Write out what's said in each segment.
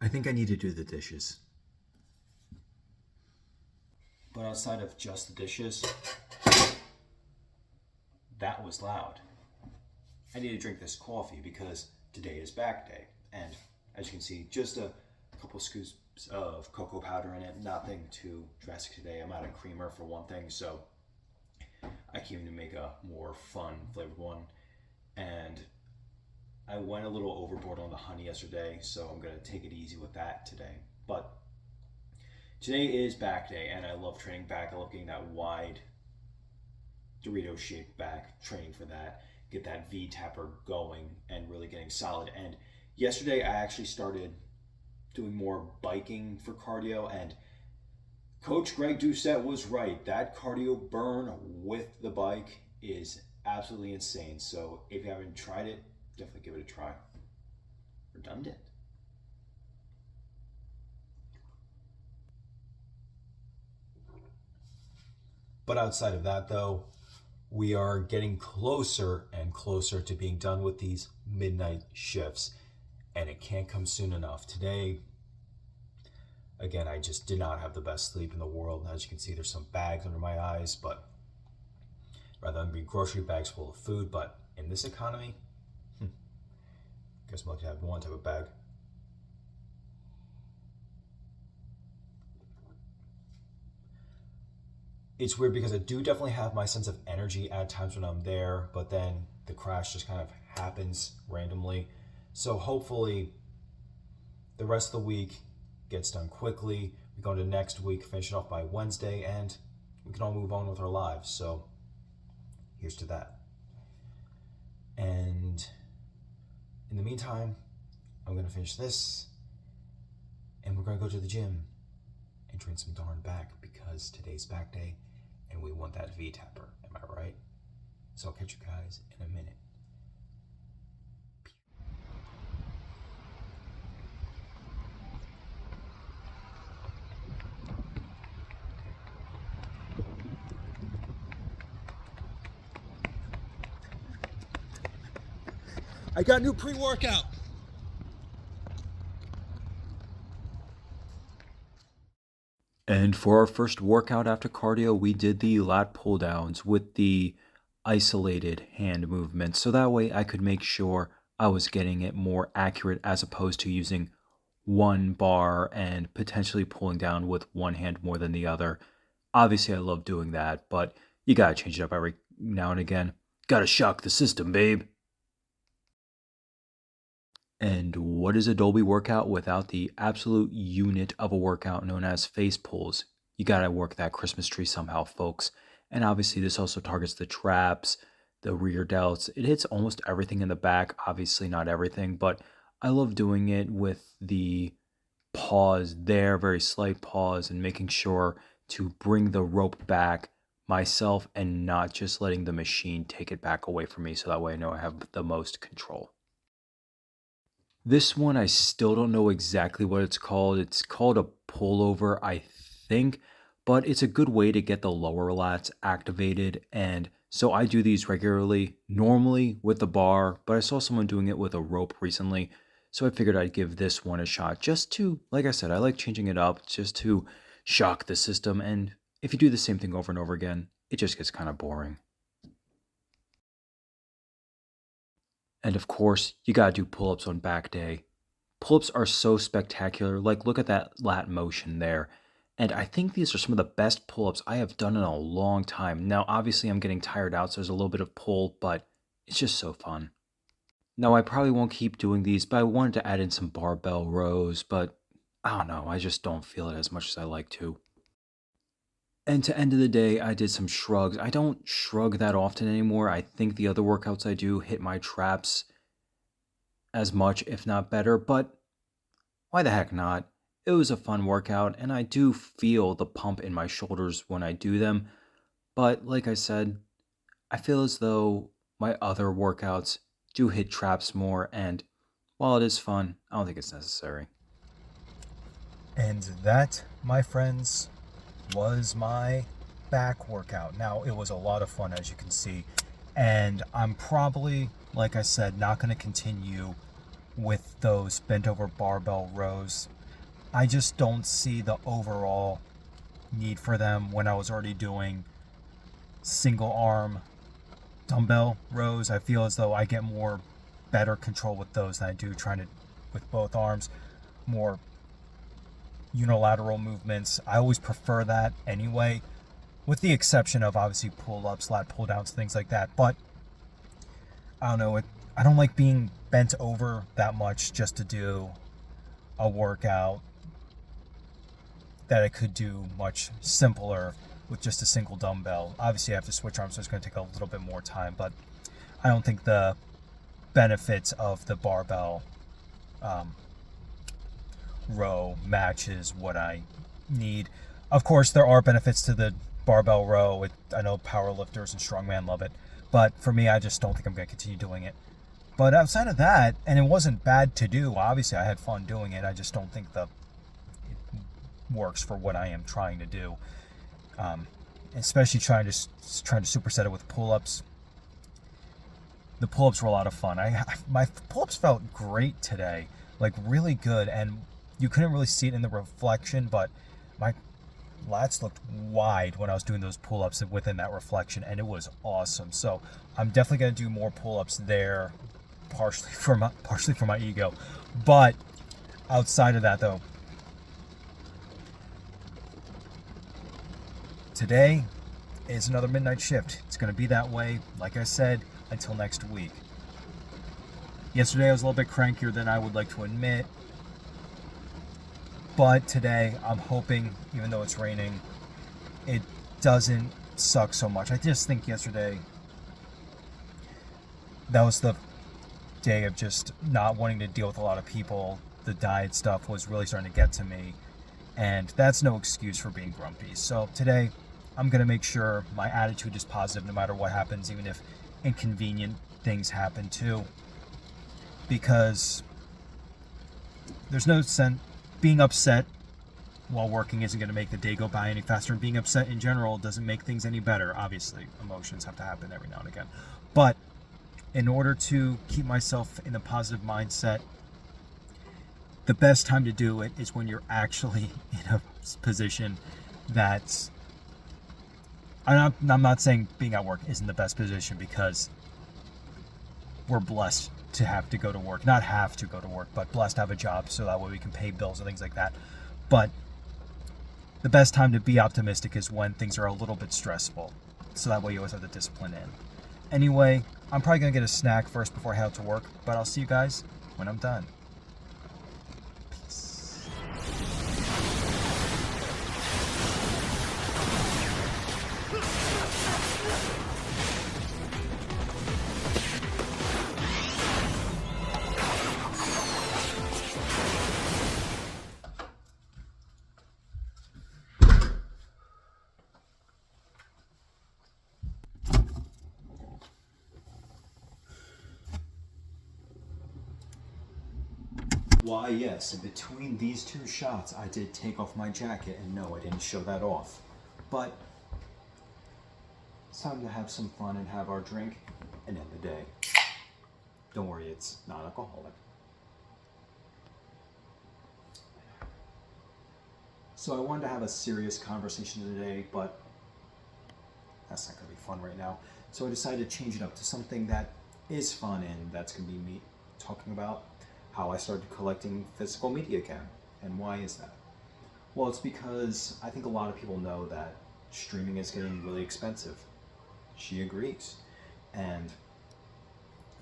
I think I need to do the dishes. But outside of just the dishes, that was loud. I need to drink this coffee because today is back day. And as you can see, just a couple scoops of cocoa powder in it. Nothing too drastic today. I'm out of creamer for one thing, so I came to make a more fun flavored one. And I went a little overboard on the honey yesterday, so I'm gonna take it easy with that today. But today is back day, and I love training back. I love getting that wide Dorito shaped back, training for that, get that V tapper going, and really getting solid. And yesterday, I actually started doing more biking for cardio, and Coach Greg Doucette was right. That cardio burn with the bike is absolutely insane. So if you haven't tried it, definitely give it a try. Redundant. But outside of that, though, we are getting closer and closer to being done with these midnight shifts, and it can't come soon enough. Today, again, I just did not have the best sleep in the world. As you can see, there's some bags under my eyes, but rather than be grocery bags full of food. But in this economy, guess I'm lucky to have one type of bag. It's weird because I do definitely have my sense of energy at times when I'm there, but then the crash just kind of happens randomly. So hopefully the rest of the week gets done quickly. We go into next week, finish it off by Wednesday, and we can all move on with our lives. So here's to that. And in the meantime, I'm going to finish this, and we're going to go to the gym and train some darn back because today's back day and we want that V tapper. Am I right? So I'll catch you guys in a minute. I got new pre-workout. And for our first workout after cardio, we did the lat pull downs with the isolated hand movements. So that way I could make sure I was getting it more accurate as opposed to using one bar and potentially pulling down with one hand more than the other. Obviously, I love doing that, but you gotta change it up every now and again. Gotta shock the system, babe. And what is a Dolby workout without the absolute unit of a workout known as face pulls? You gotta work that Christmas tree somehow, folks. And obviously, this also targets the traps, the rear delts. It hits almost everything in the back. Obviously, not everything, but I love doing it with the pause there, very slight pause, and making sure to bring the rope back myself and not just letting the machine take it back away from me. So that way I know I have the most control. This one, I still don't know exactly what it's called. It's called a pullover, I think, but it's a good way to get the lower lats activated. And so I do these regularly, normally with the bar, but I saw someone doing it with a rope recently. So I figured I'd give this one a shot just to, like I said, I like changing it up just to shock the system. And if you do the same thing over and over again, it just gets kind of boring. And of course, you gotta do pull ups on back day. Pull ups are so spectacular. Like, look at that lat motion there. And I think these are some of the best pull ups I have done in a long time. Now, obviously, I'm getting tired out, so there's a little bit of pull, but it's just so fun. Now, I probably won't keep doing these, but I wanted to add in some barbell rows, but I don't know, I just don't feel it as much as I like to. And to end of the day, I did some shrugs. I don't shrug that often anymore. I think the other workouts I do hit my traps as much, if not better, but why the heck not? It was a fun workout, and I do feel the pump in my shoulders when I do them. But like I said, I feel as though my other workouts do hit traps more, and while it is fun, I don't think it's necessary. And that, my friends, was my back workout. Now, it was a lot of fun, as you can see. And I'm probably, like I said, not going to continue with those bent over barbell rows I just don't see the overall need for them when I was already doing single arm dumbbell rows. I feel as though I get more better control with those than I do trying to with both arms. More unilateral movements. I always prefer that anyway, with the exception of obviously pull-ups, lat pull-downs, things like that. But I don't know. I don't like being bent over that much just to do a workout that I could do much simpler with just a single dumbbell. Obviously, I have to switch arms, so it's going to take a little bit more time. But I don't think the benefits of the barbell row matches what I need. Of course, there are benefits to the barbell row. I know power lifters and strongman love it, but for me, I just don't think I'm going to continue doing it. But outside of that, and it wasn't bad to do, obviously I had fun doing it, I just don't think it works for what I am trying to do. Especially trying to superset it with pull-ups. The pull-ups were a lot of fun. My pull-ups felt great today, like really good, and you couldn't really see it in the reflection, but my lats looked wide when I was doing those pull-ups within that reflection, and it was awesome. So I'm definitely going to do more pull-ups there, partially for my ego. But outside of that, though, today is another midnight shift. It's going to be that way, like I said, until next week. Yesterday I was a little bit crankier than I would like to admit, but today I'm hoping, even though it's raining, it doesn't suck so much. I just think yesterday, that was the day of just not wanting to deal with a lot of people. The diet stuff was really starting to get to me, and that's no excuse for being grumpy. So today, I'm going to make sure my attitude is positive no matter what happens, even if inconvenient things happen too. Because there's no sense being upset while working isn't going to make the day go by any faster, and being upset in general doesn't make things any better. Obviously, emotions have to happen every now and again. But in order to keep myself in a positive mindset, the best time to do it is when you're actually in a position that's... I'm not saying being at work isn't the best position, because we're blessed to have to go to work. Not have to go to work, but blessed to have a job, so that way we can pay bills and things like that. But the best time to be optimistic is when things are a little bit stressful, so that way you always have the discipline in. Anyway, I'm probably going to get a snack first before I head out to work, but I'll see you guys when I'm done. Peace. Why, yes, in between these two shots, I did take off my jacket, and no, I didn't show that off. But it's time to have some fun and have our drink and end the day. Don't worry, it's non-alcoholic. So I wanted to have a serious conversation today, but that's not going to be fun right now. So I decided to change it up to something that is fun, and that's going to be me talking about how I started collecting physical media again. And why is that? Well, it's because I think a lot of people know that streaming is getting really expensive. She agrees. And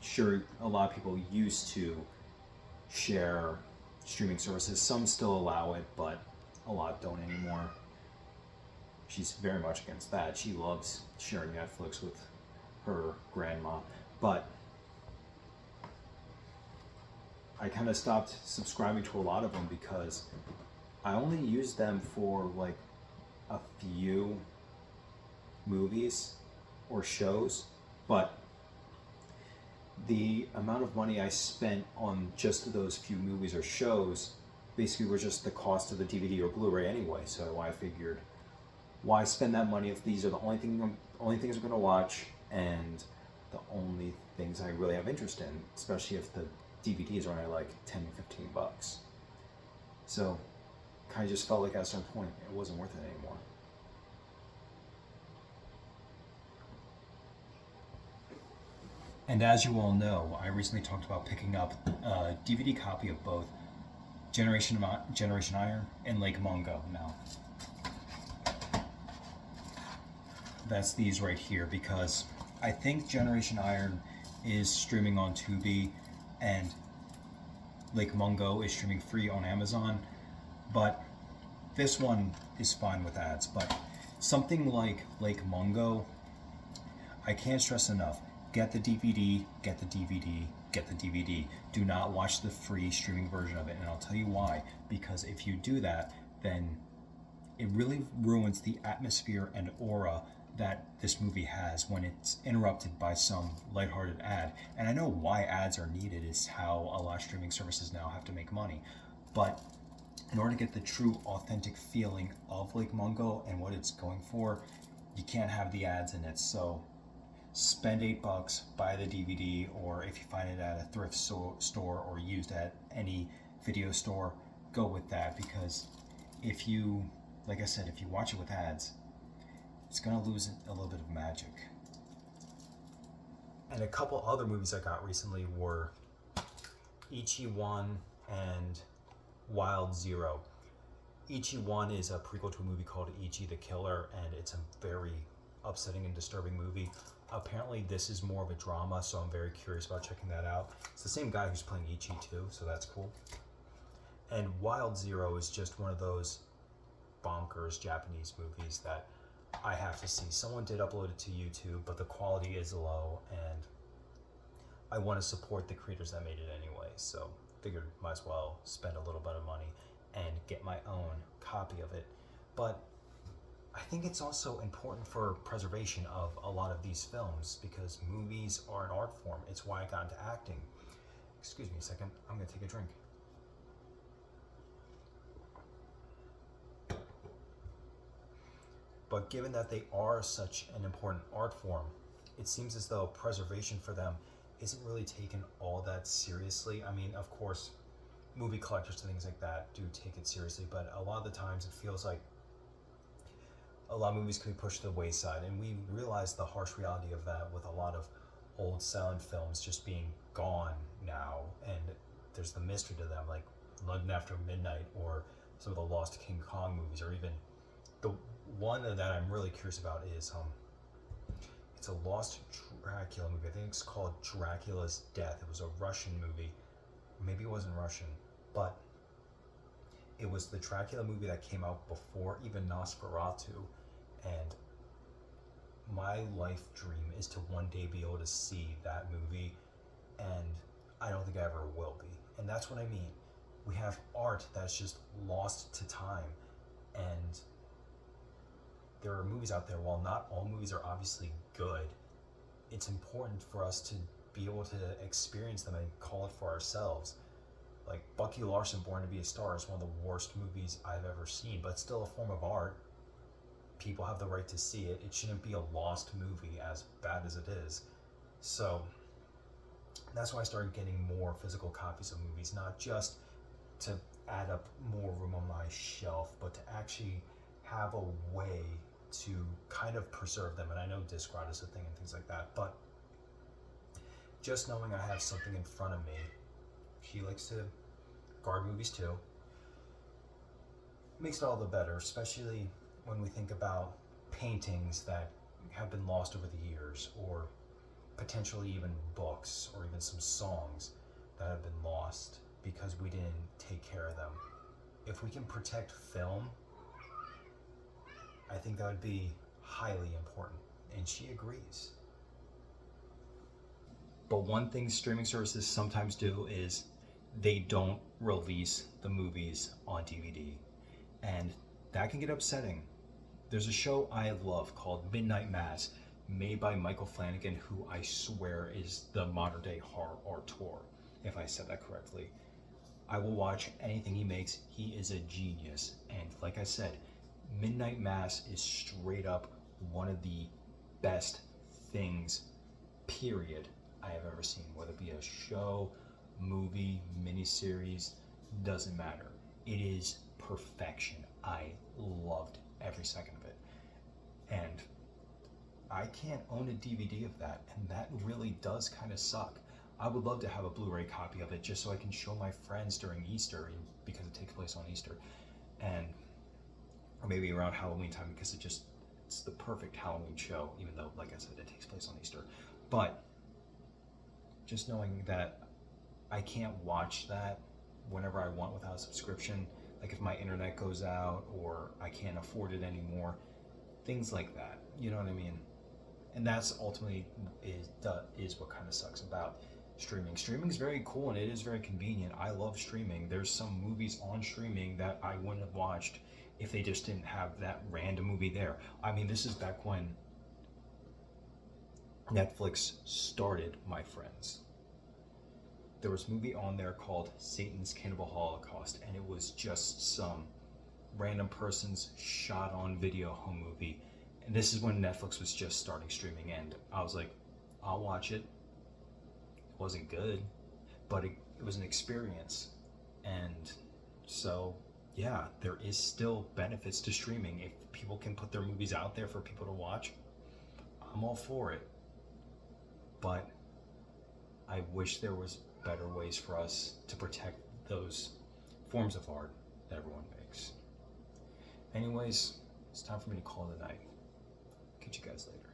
sure, a lot of people used to share streaming services. Some still allow it, but a lot don't anymore. She's very much against that. She loves sharing Netflix with her grandma. But I kind of stopped subscribing to a lot of them because I only use them for like a few movies or shows, but the amount of money I spent on just those few movies or shows basically were just the cost of the DVD or Blu-ray anyway. So I figured, why spend that money if these are the only things I'm going to watch and the only things I really have interest in, especially if the DVDs are only like $10, $15. So kind of just felt like at a certain point it wasn't worth it anymore. And as you all know, I recently talked about picking up a DVD copy of both Generation Iron and Lake Mungo. Now, that's these right here because I think Generation Iron is streaming on Tubi and Lake Mungo is streaming free on Amazon, but this one is fine with ads. But something like Lake Mungo, I can't stress enough. Get the DVD, get the DVD, get the DVD. Do not watch the free streaming version of it, and I'll tell you why. Because if you do that, then it really ruins the atmosphere and aura that this movie has when it's interrupted by some lighthearted ad. And I know why ads are needed is how a lot of streaming services now have to make money. But in order to get the true authentic feeling of Lake Mungo and what it's going for, you can't have the ads in it. So spend $8, buy the DVD, or if you find it at a thrift store or used at any video store, go with that. Because if you, like I said, if you watch it with ads, it's gonna lose a little bit of magic. And a couple other movies I got recently were Ichi 1 and Wild Zero. Ichi 1 is a prequel to a movie called Ichi the Killer, and it's a very upsetting and disturbing movie. Apparently this is more of a drama, so I'm very curious about checking that out. It's the same guy who's playing Ichi too, so that's cool. And Wild Zero is just one of those bonkers Japanese movies that I have to see. Someone did upload it to YouTube, but the quality is low, and I want to support the creators that made it anyway, so figured might as well spend a little bit of money and get my own copy of it. But I think it's also important for preservation of a lot of these films because movies are an art form. It's why I got into acting. Excuse me a second, I'm gonna take a drink. But given that they are such an important art form, it seems as though preservation for them isn't really taken all that seriously. I mean, of course, movie collectors and things like that do take it seriously, but a lot of the times it feels like a lot of movies can be pushed to the wayside, and we realize the harsh reality of that with a lot of old silent films just being gone now, and there's the mystery to them, like London After Midnight or some of the Lost King Kong movies, or even the one that I'm really curious about is it's a Lost Dracula movie. I think it's called Dracula's Death. It was a Russian movie. Maybe it wasn't Russian, but it was the Dracula movie that came out before even Nosferatu. And my life dream is to one day be able to see that movie, and I don't think I ever will be. And that's what I mean. We have art that's just lost to time, and there are movies out there. While not all movies are obviously good, it's important for us to be able to experience them and call it for ourselves. Like Bucky Larson, Born to Be a Star is one of the worst movies I've ever seen, but it's still a form of art. People have the right to see it. It shouldn't be a lost movie, as bad as it is. So that's why I started getting more physical copies of movies, not just to add up more room on my shelf, but to actually have a way to kind of preserve them. And I know disc rot is a thing and things like that, but just knowing I have something in front of me. She likes to guard movies too. Makes it all the better, especially when we think about paintings that have been lost over the years, or potentially even books, or even some songs that have been lost because we didn't take care of them. If we can protect film, I think that would be highly important, and she agrees. But one thing streaming services sometimes do is they don't release the movies on DVD, and that can get upsetting. There's a show I love called Midnight Mass, made by Michael Flanagan, who I swear is the modern day horror auteur, if I said that correctly. I will watch anything he makes. He is a genius, and like I said, Midnight Mass is straight up one of the best things, period, I have ever seen, whether it be a show, movie, miniseries, doesn't matter. It is perfection. I loved every second of it. And I can't own a DVD of that, and that really does kind of suck. I would love to have a Blu-ray copy of it just so I can show my friends during Easter, because it takes place on Easter, and or maybe around Halloween time, because it's the perfect Halloween show, even though, like I said, it takes place on Easter. But just knowing that I can't watch that whenever I want without a subscription, like if my internet goes out or I can't afford it anymore, things like that, you know what I mean? And that's ultimately is what kind of sucks about streaming. Streaming is very cool and it is very convenient. I love streaming. There's some movies on streaming that I wouldn't have watched if they just didn't have that random movie there. I mean, this is back when Netflix started, my friends. There was a movie on there called Satan's Cannibal Holocaust, and it was just some random person's shot on video home movie. And this is when Netflix was just starting streaming, and I was like, I'll watch it. It wasn't good, but it was an experience. And so, yeah, there is still benefits to streaming. If people can put their movies out there for people to watch, I'm all for it. But I wish there was better ways for us to protect those forms of art that everyone makes. Anyways, it's time for me to call it a night. Catch you guys later.